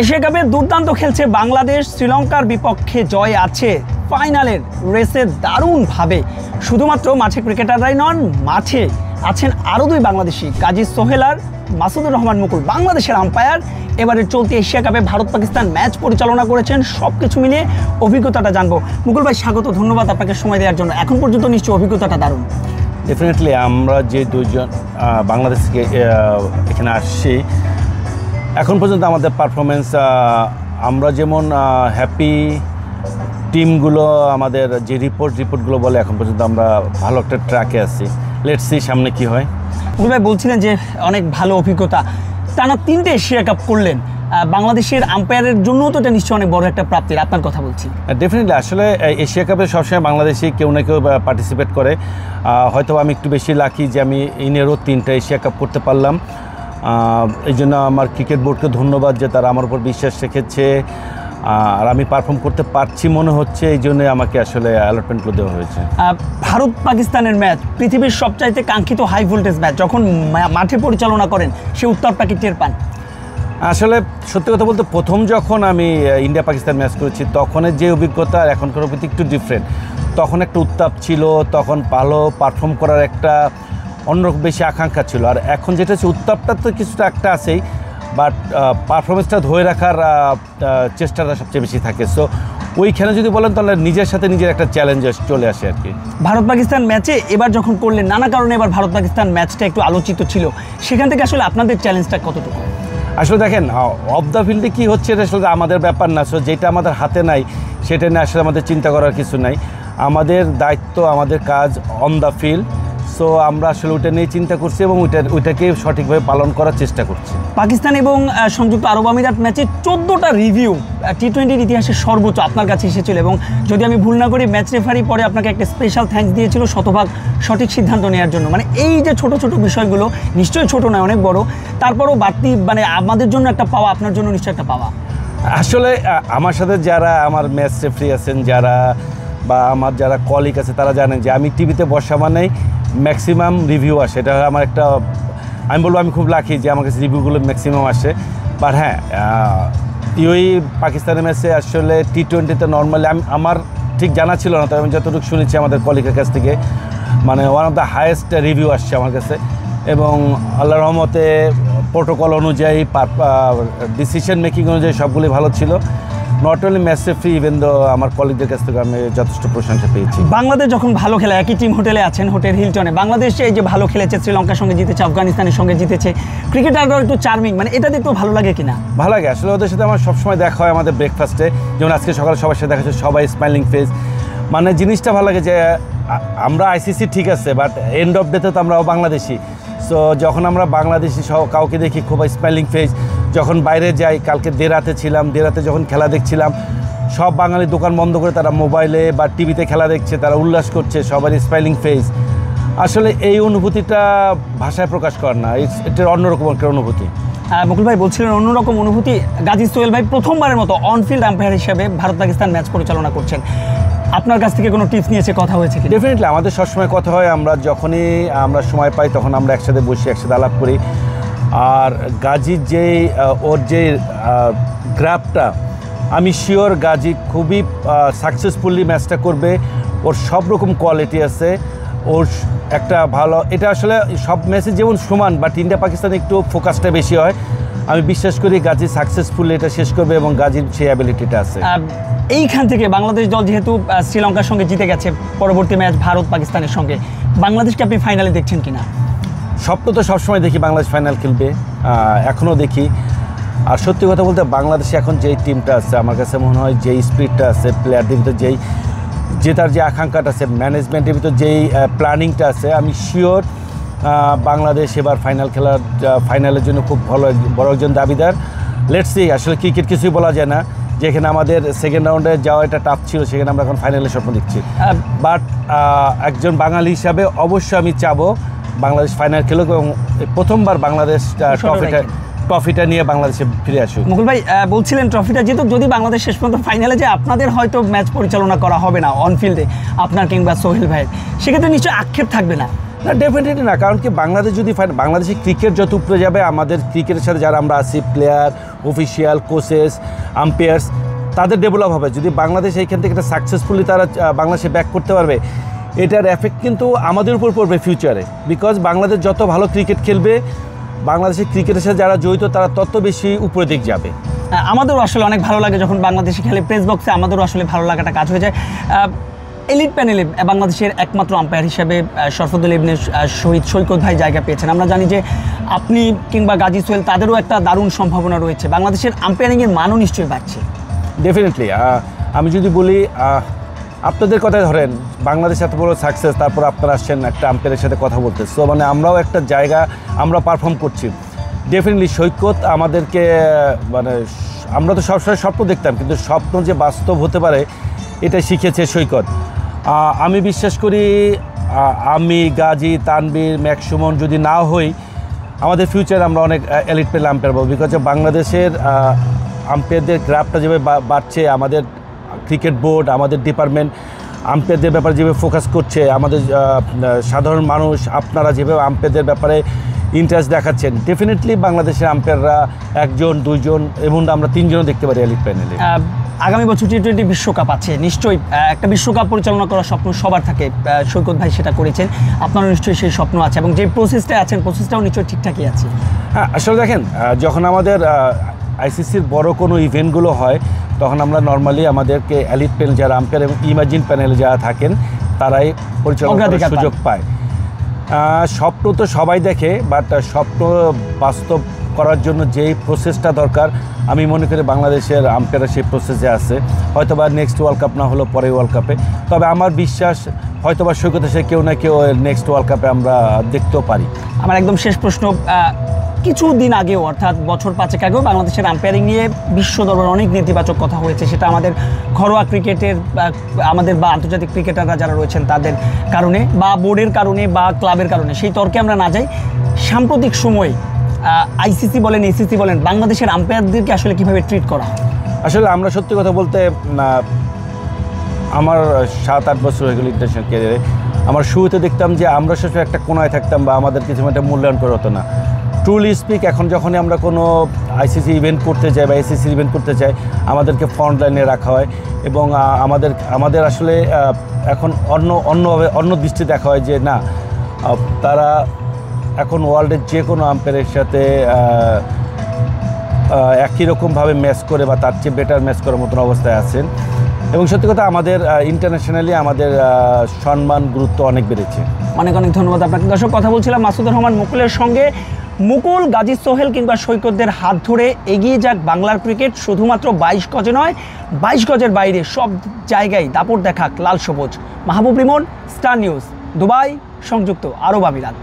Asia কাপে দুর্দান্ত খেলছে বাংলাদেশ, শ্রীলঙ্কার বিপক্ষে জয় আছে। ফাইনালের রেসে দারুণভাবে শুধুমাত্র মাঠে ক্রিকেটাররাই নন, মাঠে আছেন আরও দুই বাংলাদেশি, কাজী সোহেল আর মাসুদুর রহমান মুকুল। বাংলাদেশের আম্পায়ার এবারের চলতি এশিয়া কাপে ভারত পাকিস্তান ম্যাচ পরিচালনা করেছেন। সব কিছু মিলিয়ে অভিজ্ঞতাটা জানবো। মুকুল ভাই স্বাগত, ধন্যবাদ আপনাকে সময় দেওয়ার জন্য। এখন পর্যন্ত নিশ্চয়ই অভিজ্ঞতাটা দারুণ। ডেফিনেটলি আমরা যে দুইজন বাংলাদেশ থেকে এখানে আসছি, এখন পর্যন্ত আমাদের পারফরমেন্স, আমরা যেমন হ্যাপি, টিমগুলো আমাদের যে রিপোর্টগুলো বলে এখন পর্যন্ত আমরা ভালো একটা ট্র্যাকে আছি। লেটস সি সামনে কি হয়। মুকুল ভাই বলছিলেন যে অনেক ভালো অভিজ্ঞতা, টানা 3টে এশিয়া কাপ করলেন। বাংলাদেশের আম্পায়ারের জন্য তো এটা নিশ্চয়ই অনেক বড় একটা প্রাপ্তির, আপনার কথা বলছি। ডেফিনেটলি আসলে এশিয়া কাপে সবসময় বাংলাদেশি কেউ না কেউ পার্টিসিপেট করে। হয়তো আমি একটু বেশি লাকি যে আমি ইনেরও 3টা এশিয়া কাপ করতে পারলাম। এই জন্য আমার ক্রিকেট বোর্ডকে ধন্যবাদ যে তারা আমার উপর বিশ্বাস রেখেছে, আর আমি পারফর্ম করতে পারছি মনে হচ্ছে, এই জন্য আমাকে আসলে অ্যালটমেন্টগুলো দেওয়া হয়েছে। ভারত পাকিস্তানের ম্যাচ পৃথিবীর সবচাইতে কাঙ্ক্ষিত হাই ভোল্টেজ ম্যাচ, যখন মাঠে পরিচালনা করেন সে উত্তাপটা কি টের পান? আসলে সত্যি কথা বলতে প্রথম যখন আমি ইন্ডিয়া পাকিস্তান ম্যাচ করেছি তখনের যে অভিজ্ঞতা আর এখনকার অভিজ্ঞতা একটু ডিফারেন্ট। তখন একটা উত্তাপ ছিল, তখন ভালো পারফর্ম করার একটা অন্যরকম বেশি আকাঙ্ক্ষা ছিল। আর এখন যেটা হচ্ছে উত্তাপটা তো কিছুটা একটা আছেই, বাট পারফরমেন্সটা ধরে রাখার চেষ্টাটা সবচেয়ে বেশি থাকে। সো ওইখানে যদি বলেন তাহলে নিজের সাথে নিজের একটা চ্যালেঞ্জ চলে আসে আর কি। ভারত পাকিস্তান ম্যাচে এবার যখন করলেন, নানা কারণে এবার ভারত পাকিস্তান ম্যাচটা একটু আলোচিত ছিল, সেখান থেকে আসলে আপনাদের চ্যালেঞ্জটা কতটুকু? আসলে দেখেন, অফ দ্য ফিল্ডে কী হচ্ছে এটা আসলে আমাদের ব্যাপার না। সো যেটা আমাদের হাতে নাই সেটা নিয়ে আসলে আমাদের চিন্তা করার কিছু নাই। আমাদের দায়িত্ব, আমাদের কাজ অন দ্য ফিল্ড। সো আমরা আসলে ওইটা নিয়ে চিন্তা করছি এবং ওইটাকে সঠিকভাবে পালন করার চেষ্টা করছি। পাকিস্তান এবং সংযুক্ত আরব আমিরাত ম্যাচে 14টা রিভিউ টি-20 ইতিহাসের সর্বোচ্চ আপনার কাছে এসেছিল, এবং যদি আমি ভুল না করি ম্যাচ রেফারি পরে আপনাকে একটা স্পেশাল থ্যাঙ্কস দিয়েছিল শতভাগ সঠিক সিদ্ধান্ত নেওয়ার জন্য। মানে এই যে ছোট ছোট বিষয়গুলো, নিশ্চয়ই ছোট নয়, অনেক বড়, তারপরও বাড়তি মানে আমাদের জন্য একটা পাওয়া, আপনার জন্য নিশ্চয়ই একটা পাওয়া। আসলে আমার সাথে যারা আমার ম্যাচ রেফারি আছেন, যারা বা আমার যারা কলিগ আছে, তারা জানেন যে আমি টিভিতে বসা মানেই ম্যাক্সিমাম রিভিউ আসে। এটা আমার একটা, আমি বলবো আমি খুব লাকি যে আমার কাছে রিভিউগুলো ম্যাক্সিমাম আসে। বাট হ্যাঁ, ওই পাকিস্তানের ম্যাচে আসলে টি-20তে নর্মালি আমার ঠিক জানা ছিল না, তবে আমি যতটুকু শুনেছি আমাদের কলিগের কাছ থেকে, মানে one of the highest review আসছে আমার কাছে। এবং আল্লাহর রহমতে প্রোটোকল অনুযায়ী, ডিসিশন মেকিং অনুযায়ী সবগুলি ভালো ছিল। Not only match referee, even though আমার কলিগদের কাছ থেকে আমি যথেষ্ট প্রশংসা পেয়েছি। বাংলাদেশ যখন ভালো খেলে, একই টিম হোটেলে আছেন, হোটেল হিলটনে, বাংলাদেশ এই যে ভালো খেলেছে, শ্রীলঙ্কার সঙ্গে জিতেছে, আফগানিস্তানের সঙ্গে জিতেছে, ক্রিকেটাররাও একটু চার্মিং, মানে এটা দেখতেও ভালো লাগে কিনা? ভালো লাগে আসলে। ওদের সাথে আমার সবসময় দেখা হয় আমাদের ব্রেকফাস্টে, যেমন আজকে সকালে সবার সাথে দেখা যাচ্ছে, সবাই স্মাইলিং ফেস। মানে জিনিসটা ভালো লাগে যে আমরা আইসিসি ঠিক আছে, বাট এন্ড অফ ডেতে তো আমরাও বাংলাদেশি। সো যখন আমরা বাংলাদেশি কাউকে দেখি খুব স্মাইলিং ফেস, যখন বাইরে যাই, কালকে দেরাতে ছিলাম, দেরাতে যখন খেলা দেখছিলাম, সব বাঙালি দোকান বন্ধ করে তারা মোবাইলে বা টিভিতে খেলা দেখছে, তারা উল্লাস করছে, সবারই স্মাইলিং ফেস। আসলে এই অনুভূতিটা ভাষায় প্রকাশ করার না, এটার অন্যরকম একটা অনুভূতি। মুকুল ভাই বলছিলেন অন্যরকম অনুভূতি। কাজী সোহেল ভাই প্রথমবারের মতো অনফিল্ড আম্পায়ার হিসেবে ভারত পাকিস্তান ম্যাচ পরিচালনা করছেন, আপনার কাছ থেকে কোনো টিপস নিয়েছে, কথা হয়েছে কি? ডেফিনেটলি আমাদের সবসময় কথা হয়, আমরা যখনই আমরা সময় পাই তখন আমরা একসাথে বসি, একসাথে আলাপ করি। আর গাজীর যেই ওর যে গ্রাফটা, আমি শিওর গাজী খুবই সাকসেসফুলি ম্যাচটা করবে। ওর সব রকম কোয়ালিটি আছে, ওর একটা ভালো, এটা আসলে সব ম্যাচে যেমন সমান, বাট ইন্ডিয়া পাকিস্তানে একটু ফোকাসটা বেশি হয়। আমি বিশ্বাস করি গাজী সাকসেসফুলি এটা শেষ করবে এবং গাজীর সেই অ্যাবিলিটিটা আছে। এইখান থেকে বাংলাদেশ দল যেহেতু শ্রীলঙ্কার সঙ্গে জিতে গেছে, পরবর্তী ম্যাচ ভারত পাকিস্তানের সঙ্গে, বাংলাদেশকে আপনি ফাইনালে দেখছেন কিনা? স্বপ্ন তো সবসময় দেখি বাংলাদেশ ফাইনাল খেলবে, এখনও দেখি। আর সত্যি কথা বলতে বাংলাদেশে এখন যেই টিমটা আছে, আমার কাছে মনে হয় যেই স্পিরিটটা আছে, প্লেয়ারদের ভিতরে যেই জেতার যে আকাঙ্ক্ষাটা আছে, ম্যানেজমেন্টের ভিতরে যেই প্ল্যানিংটা আছে, আমি শিওর বাংলাদেশ এবার ফাইনালের জন্য খুব বড় একজন দাবিদার। লেটস সি, আসলে ক্রিকেট কিছুই বলা যায় না, যেখানে আমাদের সেকেন্ড রাউন্ডে যাওয়া এটা টাফ ছিল, সেখানে আমরা এখন ফাইনালের স্বপ্ন দেখছি। বাট একজন বাঙালি হিসাবে অবশ্যই আমি চাবো বাংলাদেশ ফাইনাল খেলুক এবং প্রথমবার বাংলাদেশ ট্রফিটা নিয়ে বাংলাদেশে ফিরে আসুক। মুকুল ভাই বলছিলেন ট্রফিটা যেহেতু, যদি বাংলাদেশ শেষ পর্যন্ত ফাইনালে যায়, আপনাদের হয়তো ম্যাচ পরিচালনা করা হবে না অনফিল্ডে, আপনার কিংবা সোহেল ভাইয়ের, সেক্ষেত্রে নিশ্চয়ই আক্ষেপ থাকবে না? না, ডেফিনেটলি না, কারণ কি বাংলাদেশ যদি বাংলাদেশি ক্রিকেট যত উপরে যাবে, আমাদের ক্রিকেটের সাথে যারা আমরা আছি প্লেয়ার, অফিসিয়াল, কোচেস, আম্পায়ার্স তাদের ডেভেলপ হবে। যদি বাংলাদেশ এইখান থেকে একটা সাকসেসফুলি তারা বাংলাদেশে ব্যাক করতে পারবে, এটার এফেক্ট কিন্তু আমাদের উপর পড়বে ফিউচারে। বিকজ বাংলাদেশ যত ভালো ক্রিকেট খেলবে, বাংলাদেশের ক্রিকেটের সাথে যারা জড়িত তারা তত বেশি উপরের দিক যাবে। আমাদেরও আসলে অনেক ভালো লাগে যখন বাংলাদেশে খেলে, প্রেস বক্সে আমাদেরও আসলে ভালো লাগাটা কাজ হয়ে যায়। এলিট প্যানেলে বাংলাদেশের একমাত্র আম্পায়ার হিসেবে শরফুদ্দুল ইবনে শহীদ সৈকত ভাই জায়গা পেয়েছেন। আমরা জানি যে আপনি কিংবা গাজী সোহেল তাদেরও একটা দারুণ সম্ভাবনা রয়েছে। বাংলাদেশের আম্পায়ারিংয়ের মানও নিশ্চয়ই বাড়ছে। ডেফিনেটলি। আমি যদি বলি আপনাদের কথায় ধরেন বাংলাদেশ এত বড় সাকসেস, তারপর আপনারা আসছেন একটা আম্পায়ারের সাথে কথা বলতে, সো মানে আমরাও একটা জায়গা আমরা পারফর্ম করছি। ডেফিনেটলি সৈকত আমাদেরকে মানে আমরা তো সবসময় স্বপ্ন দেখতাম, কিন্তু স্বপ্ন যে বাস্তব হতে পারে এটা শিখেছে সৈকত। আমি বিশ্বাস করি আমি, গাজী, তানবীর, ম্যাক্সুমন যদি না হই, আমাদের ফিউচারে আমরা অনেক এলিট প্লেয়ার আম্পায়ার পাবো। বিকজ বাংলাদেশের আম্পায়ারদের গ্রাফটা যেভাবে বাড়ছে, আমাদের ক্রিকেট বোর্ড, আমাদের ডিপার্টমেন্ট আম্পায়ারদের ব্যাপারে যেভাবে ফোকাস করছে, আমাদের সাধারণ মানুষ আপনারা যেভাবে আম্পায়ারদের ব্যাপারে ইন্টারেস্ট দেখাচ্ছেন, ডেফিনেটলি বাংলাদেশের আম্পায়াররা একজন, দুইজন এবং আমরা তিনজনও দেখতে পারি এলিট প্যানেলে। আগামী বছর T20 বিশ্বকাপ আছে, নিশ্চয়ই একটা বিশ্বকাপ পরিচালনা করার স্বপ্ন সবার থাকে। সৈকত ভাই সেটা করেছেন, আপনারও নিশ্চয়ই সেই স্বপ্ন আছে এবং যে প্রসেসটা আছেন প্রসেসটাও নিশ্চয়ই ঠিকঠাকই আছে। হ্যাঁ, আসলে দেখেন যখন আমাদের আইসিসির বড় কোনো ইভেন্টগুলো হয়, তখন আমরা নর্মালি আমাদেরকে এলিট প্যানেল যারা আম্পায়ার এবং ইমাজিন প্যানেলে যারা থাকেন তারাই পরিচালনা করার সুযোগ পায়। স্বপ্ন তো সবাই দেখে, বাট স্বপ্ন বাস্তব করার জন্য যেই প্রসেসটা দরকার, আমি মনে করি বাংলাদেশের আম্পায়াররা সেই প্রসেসে আছে। হয়তোবা নেক্সট ওয়ার্ল্ড কাপ না হলো পরে ওয়ার্ল্ড কাপে, তবে আমার বিশ্বাস হয়তোবা সৈকত এসে কেউ না কেউ নেক্সট ওয়ার্ল্ড কাপে আমরা দেখতেও পারি। আমার একদম শেষ প্রশ্ন, কিছুদিন আগেও অর্থাৎ বছর 5 আগেও বাংলাদেশের আম্পায়ারিং নিয়ে বিশ্ব দরবারে অনেক নেতিবাচক কথা হয়েছে। সেটা আমাদের ঘরোয়া ক্রিকেটের আমাদের বা আন্তর্জাতিক ক্রিকেটাররা যারা রয়েছেন তাদের কারণে বা বোর্ডের কারণে বা ক্লাবের কারণে, সেই তর্কে আমরা না যাই। সাম্প্রতিক সময়ে আইসিসি বলেন, এসিসি বলেন, বাংলাদেশের আম্পায়ারদেরকে আসলে কীভাবে ট্রিট করা হয়? আসলে আমরা সত্যি কথা বলতে আমার 7-8 বছর হয়ে গেল ইন্টারন্যাশনাল ক্যারিয়ারে, আমার শুরুতে দেখতাম যে আমরা সবসময় একটা কোনায় থাকতাম বা আমাদের কিছু একটা মূল্যায়ন করা হতো না। ট্রুলি স্পিক, এখন যখনই আমরা কোনো আইসিসি ইভেন্ট করতে যাই বা এসিসি ইভেন্ট করতে চাই, আমাদেরকে ফ্রন্ট লাইনে রাখা হয় এবং আমাদের আসলে এখন অন্য দৃষ্টি দেখা হয় যে না, তারা এখন ওয়ার্ল্ডের যে কোনো আম্পায়ারের সাথে একই রকমভাবে ম্যাচ করে বা তার চেয়ে বেটার ম্যাচ করার মতন অবস্থায় আছেন। এবং সত্যি কথা আমাদের ইন্টারন্যাশনালি আমাদের সম্মান গুরুত্ব অনেক বেড়েছে। অনেক অনেক ধন্যবাদ আপনাকে। দর্শক, কথা বলছিলাম মাসুদুর রহমান মুকুলের সঙ্গে। মুকুল, গাজী সোহেল কিংবা সৈকতদের হাত ধরে এগিয়ে যাক বাংলার ক্রিকেট। শুধুমাত্র 22 গজে নয়, 22 গজের বাইরে সব জায়গায় দাপট দেখাক লাল সবুজ। মাহবুব রিমন, স্টার নিউজ, দুবাই, সংযুক্ত আরব আমিরাত।